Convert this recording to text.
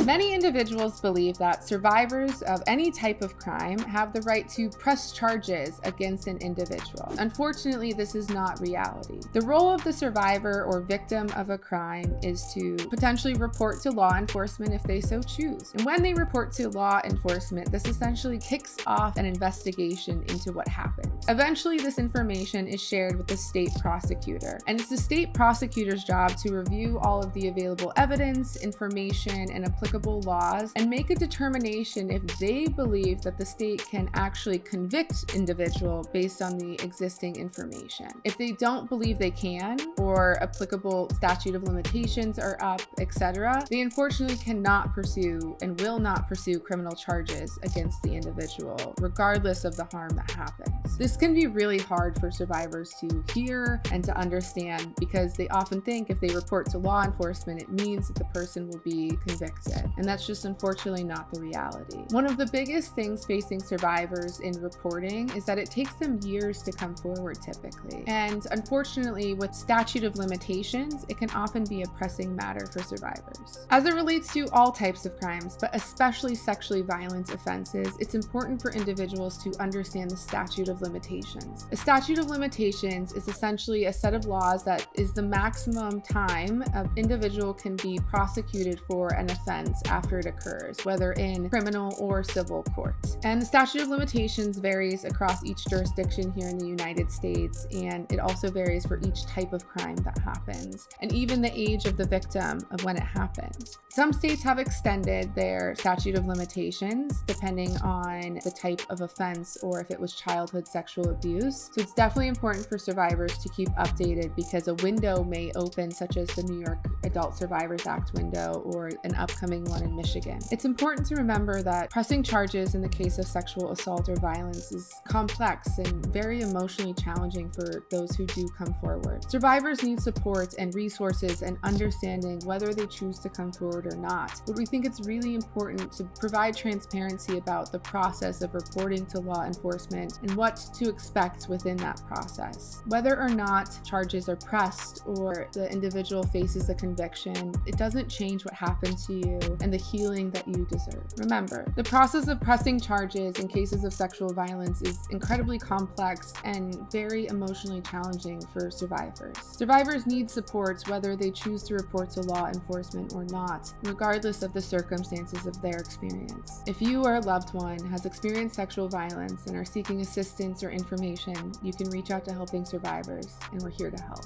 Many individuals believe that survivors of any type of crime have the right to press charges against an individual. Unfortunately, this is not reality. The role of the survivor or victim of a crime is to potentially report to law enforcement if they so choose. And when they report to law enforcement, this essentially kicks off an investigation into what happened. Eventually, this information is shared with the state prosecutor, and it's the state prosecutor's job to review all of the available evidence, information, and applicable laws and make a determination if they believe that the state can actually convict individual based on the existing information. If they don't believe they can, or applicable statute of limitations are up, etc., they unfortunately cannot pursue and will not pursue criminal charges against the individual, regardless of the harm that happens. This can be really hard for survivors to hear and to understand because they often think if they report to law enforcement, it means that the person will be convicted. And that's just unfortunately not the reality. One of the biggest things facing survivors in reporting is that it takes them years to come forward typically. And unfortunately, with statute of limitations, it can often be a pressing matter for survivors. As it relates to all types of crimes, but especially sexually violent offenses, it's important for individuals to understand the statute of limitations. A statute of limitations is essentially a set of laws that is the maximum time an individual can be prosecuted for an offense after it occurs, whether in criminal or civil court. And the statute of limitations varies across each jurisdiction here in the United States, and it also varies for each type of crime that happens, and even the age of the victim of when it happened. Some states have extended their statute of limitations depending on the type of offense or if it was childhood sexual abuse. So it's definitely important for survivors to keep updated because a window may open, such as the New York Adult Survivors Act window or an upcoming one in Michigan. It's important to remember that pressing charges in the case of sexual assault or violence is complex and very emotionally challenging for those who do come forward. Survivors need support and resources and understanding whether they choose to come forward or not. But we think it's really important to provide transparency about the process of reporting to law enforcement and what to expect within that process. Whether or not charges are pressed or the individual faces a conviction, it doesn't change what happened to you and the healing that you deserve. Remember, the process of pressing charges in cases of sexual violence is incredibly complex and very emotionally challenging for survivors. Survivors need support whether they choose to report to law enforcement or not, regardless of the circumstances of their experience. If you or a loved one has experienced sexual violence and are seeking assistance or information, you can reach out to Helping Survivors, and we're here to help.